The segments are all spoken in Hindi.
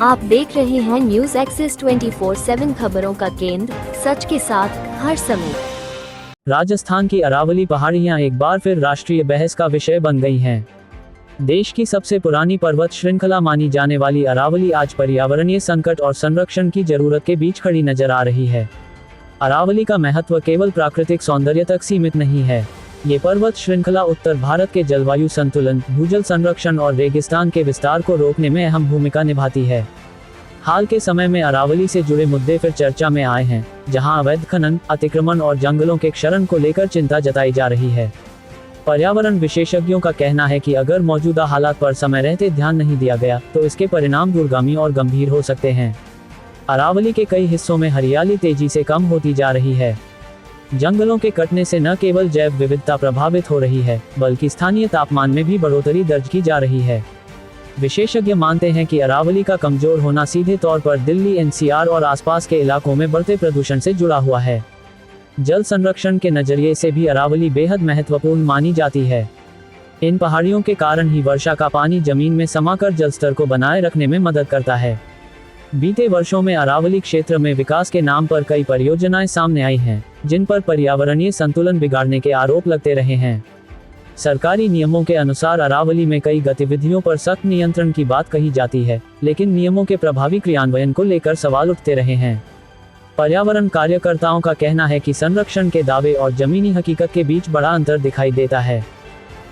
आप देख रहे हैं न्यूज एक्सेस 24/7 खबरों का केंद्र, सच के साथ हर समय। राजस्थान की अरावली पहाड़ियां एक बार फिर राष्ट्रीय बहस का विषय बन गई हैं। देश की सबसे पुरानी पर्वत श्रृंखला मानी जाने वाली अरावली आज पर्यावरणीय संकट और संरक्षण की जरूरत के बीच खड़ी नजर आ रही है। अरावली का महत्व केवल प्राकृतिक सौंदर्य तक सीमित नहीं है। ये पर्वत श्रृंखला उत्तर भारत के जलवायु संतुलन, भूजल संरक्षण और रेगिस्तान के विस्तार को रोकने में अहम भूमिका निभाती है। हाल के समय में अरावली से जुड़े मुद्दे फिर चर्चा में आए हैं, जहां अवैध खनन, अतिक्रमण और जंगलों के क्षरण को लेकर चिंता जताई जा रही है। पर्यावरण विशेषज्ञों का कहना है कि अगर मौजूदा हालात पर समय रहते ध्यान नहीं दिया गया तो इसके परिणाम दूरगामी और गंभीर हो सकते हैं। अरावली के कई हिस्सों में हरियाली तेजी से कम होती जा रही है। जंगलों के कटने से न केवल जैव विविधता प्रभावित हो रही है, बल्कि स्थानीय तापमान में भी बढ़ोतरी दर्ज की जा रही है। विशेषज्ञ मानते हैं कि अरावली का कमजोर होना सीधे तौर पर दिल्ली, एनसीआर और आसपास के इलाकों में बढ़ते प्रदूषण से जुड़ा हुआ है। जल संरक्षण के नजरिए से भी अरावली बेहद महत्वपूर्ण मानी जाती है। इन पहाड़ियों के कारण ही वर्षा का पानी जमीन में समाकर जलस्तर को बनाए रखने में मदद करता है। बीते वर्षों में अरावली क्षेत्र में विकास के नाम पर कई परियोजनाएं सामने आई हैं, जिन पर पर्यावरणीय संतुलन बिगाड़ने के आरोप लगते रहे हैं। सरकारी नियमों के अनुसार अरावली में कई गतिविधियों पर सख्त नियंत्रण की बात कही जाती है, लेकिन नियमों के प्रभावी क्रियान्वयन को लेकर सवाल उठते रहे हैं। पर्यावरण कार्यकर्ताओं का कहना है कि संरक्षण के दावे और जमीनी हकीकत के बीच बड़ा अंतर दिखाई देता है।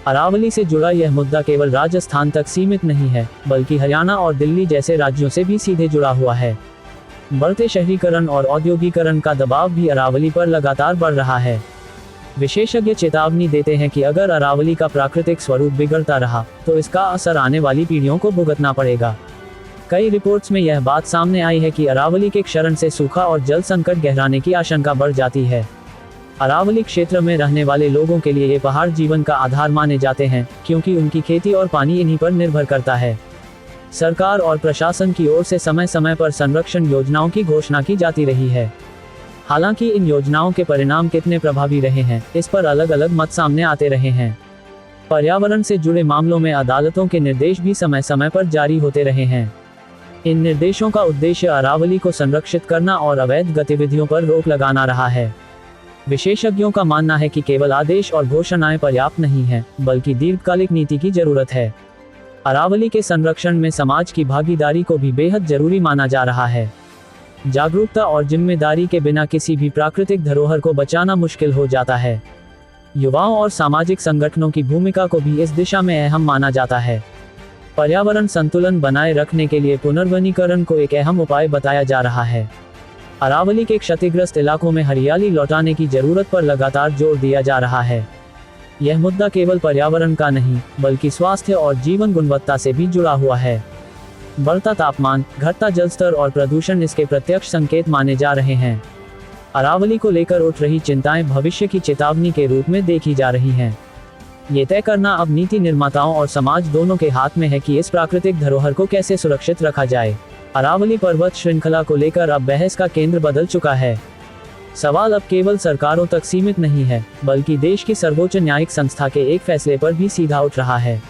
अरावली से जुड़ा यह मुद्दा केवल राजस्थान तक सीमित नहीं है, बल्कि हरियाणा और दिल्ली जैसे राज्यों से भी सीधे जुड़ा हुआ है। बढ़ते शहरीकरण और औद्योगिकरण का दबाव भी अरावली पर लगातार बढ़ रहा है। विशेषज्ञ चेतावनी देते हैं कि अगर अरावली का प्राकृतिक स्वरूप बिगड़ता रहा तो इसका असर आने वाली पीढ़ियों को भुगतना पड़ेगा। कई रिपोर्ट्स में यह बात सामने आई है कि अरावली के क्षरण से सूखा और जल संकट गहराने की आशंका बढ़ जाती है। अरावली क्षेत्र में रहने वाले लोगों के लिए ये पहाड़ जीवन का आधार माने जाते हैं, क्योंकि उनकी खेती और पानी इन्हीं पर निर्भर करता है। सरकार और प्रशासन की ओर से समय समय पर संरक्षण योजनाओं की घोषणा की जाती रही है। हालांकि इन योजनाओं के परिणाम कितने प्रभावी रहे हैं, इस पर अलग अलग मत सामने आते रहे हैं। पर्यावरण से जुड़े मामलों में अदालतों के निर्देश भी समय समय पर जारी होते रहे हैं। इन निर्देशों का उद्देश्य अरावली को संरक्षित करना और अवैध गतिविधियों पर रोक लगाना रहा है। विशेषज्ञों का मानना है कि केवल आदेश और घोषणाएं पर्याप्त नहीं हैं, बल्कि दीर्घकालिक नीति की जरूरत है। अरावली के संरक्षण में समाज की भागीदारी को भी बेहद जरूरी माना जा रहा है। जागरूकता और जिम्मेदारी के बिना किसी भी प्राकृतिक धरोहर को बचाना मुश्किल हो जाता है। युवाओं और सामाजिक संगठनों की भूमिका को भी इस दिशा में अहम माना जाता है। पर्यावरण संतुलन बनाए रखने के लिए पुनर्वनीकरण को एक अहम उपाय बताया जा रहा है। अरावली के क्षतिग्रस्त इलाकों में हरियाली लौटाने की जरूरत पर लगातार जोर दिया जा रहा है। यह मुद्दा केवल पर्यावरण का नहीं, बल्कि स्वास्थ्य और जीवन गुणवत्ता से भी जुड़ा हुआ है। बढ़ता तापमान, घटता जलस्तर और प्रदूषण इसके प्रत्यक्ष संकेत माने जा रहे हैं। अरावली को लेकर उठ रही चिंताएं भविष्य की चेतावनी के रूप में देखी जा रही हैं। ये तय करना अब नीति निर्माताओं और समाज दोनों के हाथ में है कि इस प्राकृतिक धरोहर को कैसे सुरक्षित रखा जाए। अरावली पर्वत श्रृंखला को लेकर अब बहस का केंद्र बदल चुका है। सवाल अब केवल सरकारों तक सीमित नहीं है, बल्कि देश की सर्वोच्च न्यायिक संस्था के एक फैसले पर भी सीधा उठ रहा है।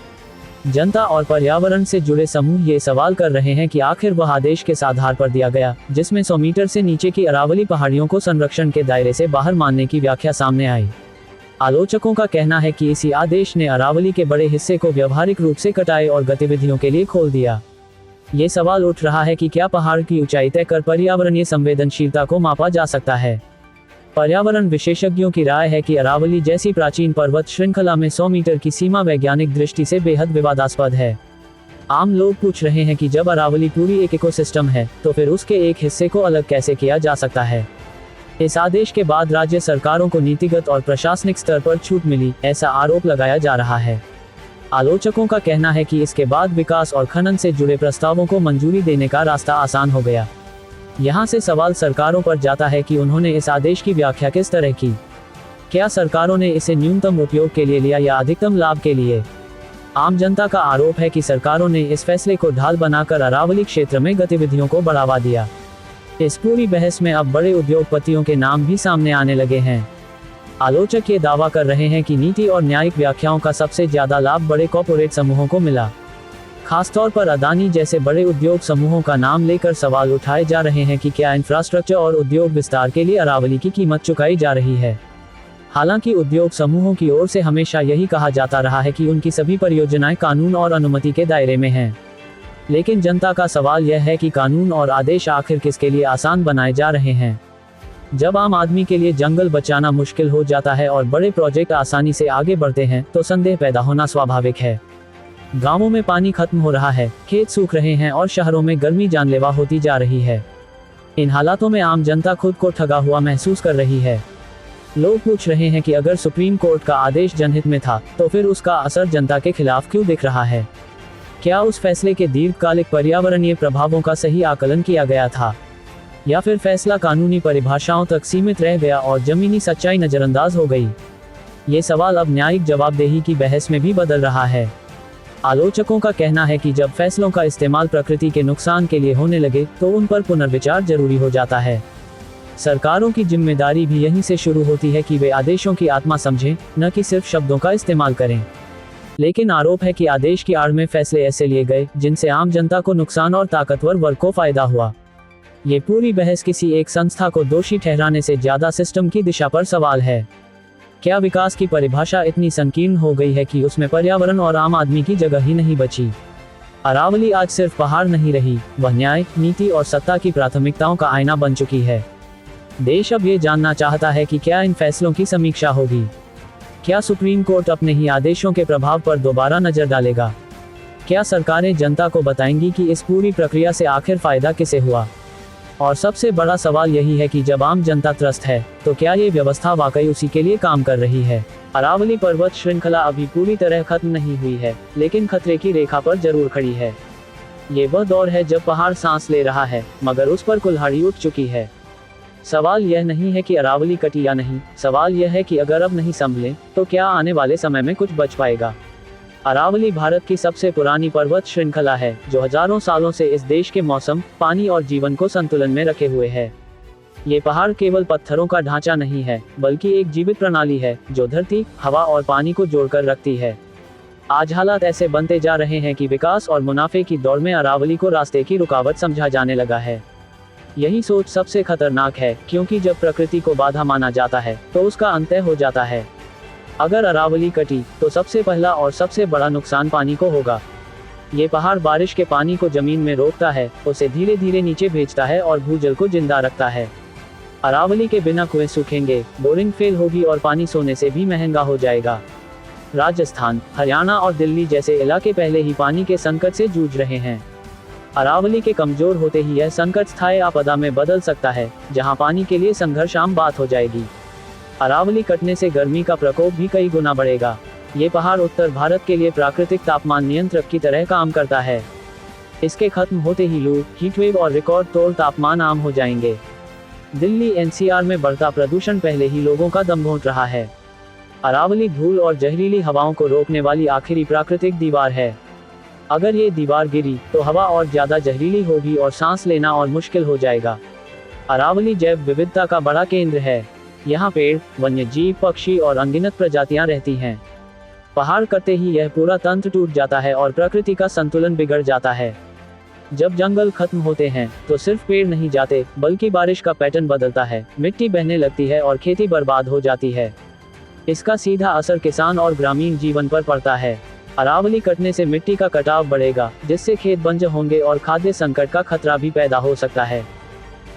जनता और पर्यावरण से जुड़े समूह ये सवाल कर रहे हैं कि आखिर वह आदेश किस आधार पर दिया गया, जिसमें 100 मीटर से नीचे की अरावली पहाड़ियों को संरक्षण के दायरे से बाहर मानने की व्याख्या सामने आई। आलोचकों का कहना है कि इसी आदेश ने अरावली के बड़े हिस्से को व्यवहारिक रूप से कटाई और गतिविधियों के लिए खोल दिया। ये सवाल उठ रहा है कि क्या पहाड़ की ऊंचाई तय कर पर्यावरणीय संवेदनशीलता को मापा जा सकता है। पर्यावरण विशेषज्ञों की राय है कि अरावली जैसी प्राचीन पर्वत श्रृंखला में 100 मीटर की सीमा वैज्ञानिक दृष्टि से बेहद विवादास्पद है। आम लोग पूछ रहे हैं कि जब अरावली पूरी एक इकोसिस्टम है, तो फिर उसके एक हिस्से को अलग कैसे किया जा सकता है। इस आदेश के बाद राज्य सरकारों को नीतिगत और प्रशासनिक स्तर पर छूट मिली, ऐसा आरोप लगाया जा रहा है। आलोचकों का कहना है कि इसके बाद विकास और खनन से जुड़े प्रस्तावों को मंजूरी देने का रास्ता आसान हो गया। यहाँ से सवाल सरकारों पर जाता है कि उन्होंने इस आदेश की व्याख्या किस तरह की। क्या सरकारों ने इसे न्यूनतम उपयोग के लिए लिया या अधिकतम लाभ के लिए। आम जनता का आरोप है कि सरकारों ने इस फैसले को ढाल बनाकर अरावली क्षेत्र में गतिविधियों को बढ़ावा दिया। इस पूरी बहस में अब बड़े उद्योगपतियों के नाम भी सामने आने लगे हैं। आलोचक ये दावा कर रहे हैं कि नीति और न्यायिक व्याख्याओं का सबसे ज्यादा लाभ बड़े कॉर्पोरेट समूहों को मिला। खासतौर पर अदानी जैसे बड़े उद्योग समूहों का नाम लेकर सवाल उठाए जा रहे हैं कि क्या इंफ्रास्ट्रक्चर और उद्योग विस्तार के लिए अरावली की कीमत चुकाई जा रही है। हालांकि उद्योग समूहों की ओर से हमेशा यही कहा जाता रहा है कि उनकी सभी परियोजनाएं कानून और अनुमति के दायरे में हैं। लेकिन जनता का सवाल यह है कि कानून और आदेश आखिर किसके लिए आसान बनाए जा रहे हैं। जब आम आदमी के लिए जंगल बचाना मुश्किल हो जाता है और बड़े प्रोजेक्ट आसानी से आगे बढ़ते हैं तो संदेह पैदा होना स्वाभाविक है। गांवों में पानी खत्म हो रहा है, खेत सूख रहे हैं और शहरों में गर्मी जानलेवा होती जा रही है। इन हालातों में आम जनता खुद को ठगा हुआ महसूस कर रही है। लोग पूछ रहे हैं कि अगर सुप्रीम कोर्ट का आदेश जनहित में था तो फिर उसका असर जनता के खिलाफ क्यों दिख रहा है। क्या उस फैसले के दीर्घकालिक पर्यावरणीय प्रभावों का सही आकलन किया गया था, या फिर फैसला कानूनी परिभाषाओं तक सीमित रह गया और जमीनी सच्चाई नजरअंदाज हो गई। ये सवाल अब न्यायिक जवाबदेही की बहस में भी बदल रहा है। आलोचकों का कहना है कि जब फैसलों का इस्तेमाल प्रकृति के नुकसान के लिए होने लगे तो उन पर पुनर्विचार जरूरी हो जाता है। सरकारों की जिम्मेदारी भी यहीं से शुरू होती है कि वे आदेशों की आत्मा समझें, न कि सिर्फ शब्दों का इस्तेमाल करें। लेकिन आरोप है कि आदेश की आड़ में फैसले ऐसे लिए गए जिनसे आम जनता को नुकसान और ताकतवर वर्ग को फायदा हुआ। ये पूरी बहस किसी एक संस्था को दोषी ठहराने से ज्यादा सिस्टम की दिशा पर सवाल है। क्या विकास की परिभाषा इतनी संकीर्ण हो गई है कि उसमें पर्यावरण और आम आदमी की जगह ही नहीं बची। अरावली आज सिर्फ पहाड़ नहीं रही, वह न्याय, नीति और सत्ता की प्राथमिकताओं का आईना बन चुकी है। देश अब ये जानना चाहता है कि क्या इन फैसलों की समीक्षा होगी। क्या सुप्रीम कोर्ट अपने ही आदेशों के प्रभाव पर दोबारा नजर डालेगा। क्या सरकारें जनता को बताएंगी कि इस पूरी प्रक्रिया से आखिर फायदा किसे हुआ। और सबसे बड़ा सवाल यही है कि जब आम जनता त्रस्त है तो क्या ये व्यवस्था वाकई उसी के लिए काम कर रही है। अरावली पर्वत श्रृंखला अभी पूरी तरह खत्म नहीं हुई है, लेकिन खतरे की रेखा पर जरूर खड़ी है। ये वह दौर है जब पहाड़ सांस ले रहा है मगर उस पर कुल्हाड़ी उठ चुकी है। सवाल यह नहीं है कि अरावली कटी या नहीं, सवाल यह है कि अगर अब नहीं संभले तो क्या आने वाले समय में कुछ बच पाएगा। अरावली भारत की सबसे पुरानी पर्वत श्रृंखला है जो हजारों सालों से इस देश के मौसम, पानी और जीवन को संतुलन में रखे हुए है। ये पहाड़ केवल पत्थरों का ढांचा नहीं है, बल्कि एक जीवित प्रणाली है जो धरती, हवा और पानी को जोड़कर रखती है। आज हालात ऐसे बनते जा रहे हैं कि विकास और मुनाफे की दौड़ में अरावली को रास्ते की रुकावट समझा जाने लगा है। यही सोच सबसे खतरनाक है, क्योंकि जब प्रकृति को बाधा माना जाता है तो उसका अंत हो जाता है। अगर अरावली कटी तो सबसे पहला और सबसे बड़ा नुकसान पानी को होगा। ये पहाड़ बारिश के पानी को जमीन में रोकता है, उसे धीरे धीरे नीचे भेजता है और भूजल को जिंदा रखता है। अरावली के बिना कुएं सूखेंगे, बोरिंग फेल होगी और पानी सोने से भी महंगा हो जाएगा। राजस्थान, हरियाणा और दिल्ली जैसे इलाके पहले ही पानी के संकट से जूझ रहे हैं। अरावली के कमजोर होते ही यह संकट स्थायी आपदा में बदल सकता है, जहां पानी के लिए संघर्ष आम बात हो जाएगी। अरावली कटने से गर्मी का प्रकोप भी कई गुना बढ़ेगा। ये पहाड़ उत्तर भारत के लिए प्राकृतिक तापमान नियंत्रक की तरह काम करता है। इसके खत्म होते ही लू, हीटवेव और रिकॉर्ड तोड़ तापमान आम हो जाएंगे। दिल्ली एनसीआर में बढ़ता प्रदूषण पहले ही लोगों का दम घोंट रहा है। अरावली धूल और जहरीली हवाओं को रोकने वाली आखिरी प्राकृतिक दीवार है। अगर ये दीवार गिरी तो हवा और ज्यादा जहरीली होगी और सांस लेना और मुश्किल हो जाएगा। अरावली जैव विविधता का बड़ा केंद्र है। यहाँ पेड़, वन्य जीव, पक्षी और अनगिनत प्रजातियां रहती हैं। पहाड़ कटते ही यह पूरा तंत्र टूट जाता है और प्रकृति का संतुलन बिगड़ जाता है। जब जंगल खत्म होते हैं तो सिर्फ पेड़ नहीं जाते, बल्कि बारिश का पैटर्न बदलता है, मिट्टी बहने लगती है और खेती बर्बाद हो जाती है। इसका सीधा असर किसान और ग्रामीण जीवन पर पड़ता है। अरावली कटने से मिट्टी का कटाव बढ़ेगा, जिससे खेत बंजर होंगे और खाद्य संकट का खतरा भी पैदा हो सकता है।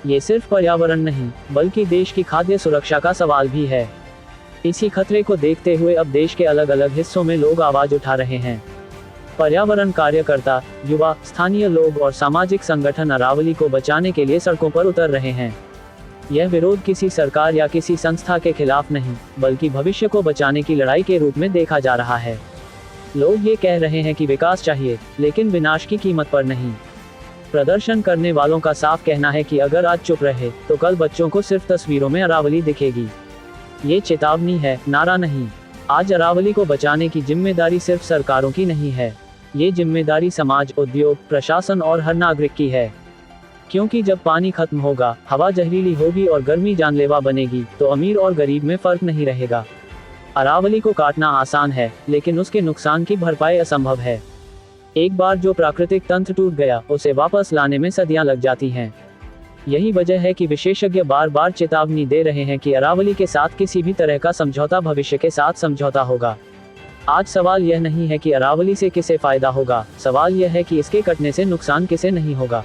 ये सिर्फ पर्यावरण नहीं, बल्कि देश की खाद्य सुरक्षा का सवाल भी है। इसी खतरे को देखते हुए अब देश के अलग अलग हिस्सों में लोग आवाज उठा रहे हैं। पर्यावरण कार्यकर्ता, युवा, स्थानीय लोग और सामाजिक संगठन अरावली को बचाने के लिए सड़कों पर उतर रहे हैं। यह विरोध किसी सरकार या किसी संस्था के खिलाफ नहीं, बल्कि भविष्य को बचाने की लड़ाई के रूप में देखा जा रहा है। लोग ये कह रहे हैं कि विकास चाहिए, लेकिन विनाश की कीमत पर नहीं। प्रदर्शन करने वालों का साफ कहना है कि अगर आज चुप रहे तो कल बच्चों को सिर्फ तस्वीरों में अरावली दिखेगी। ये चेतावनी है, नारा नहीं। आज अरावली को बचाने की जिम्मेदारी सिर्फ सरकारों की नहीं है, ये जिम्मेदारी समाज, उद्योग, प्रशासन और हर नागरिक की है। क्योंकि जब पानी खत्म होगा, हवा जहरीली होगी और गर्मी जानलेवा बनेगी, तो अमीर और गरीब में फर्क नहीं रहेगा। अरावली को काटना आसान है, लेकिन उसके नुकसान की भरपाई असंभव है। एक बार जो प्राकृतिक तंत्र टूट गया, उसे वापस लाने में सदियां लग जाती हैं। यही वजह है कि विशेषज्ञ बार बार चेतावनी दे रहे हैं कि अरावली के साथ किसी भी तरह का समझौता भविष्य के साथ समझौता होगा। आज सवाल यह नहीं है कि अरावली से किसे फायदा होगा, सवाल यह है कि इसके कटने से नुकसान किसे नहीं होगा।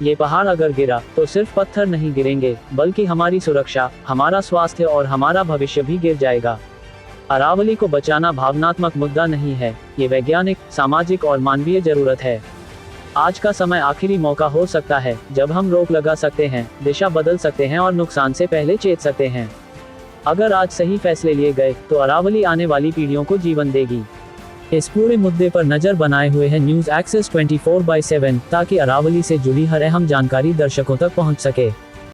ये पहाड़ अगर गिरा तो सिर्फ पत्थर नहीं गिरेंगे, बल्कि हमारी सुरक्षा, हमारा स्वास्थ्य और हमारा भविष्य भी गिर जाएगा। अरावली को बचाना भावनात्मक मुद्दा नहीं है, ये वैज्ञानिक, सामाजिक और मानवीय जरूरत है। आज का समय आखिरी मौका हो सकता है जब हम रोक लगा सकते हैं, दिशा बदल सकते हैं और नुकसान से पहले चेत सकते हैं। अगर आज सही फैसले लिए गए तो अरावली आने वाली पीढ़ियों को जीवन देगी। इस पूरे मुद्दे पर नजर बनाए हुए है न्यूज़ एक्सेस 24/7, ताकि अरावली से जुड़ी हर अहम जानकारी दर्शकों तक पहुंच सके।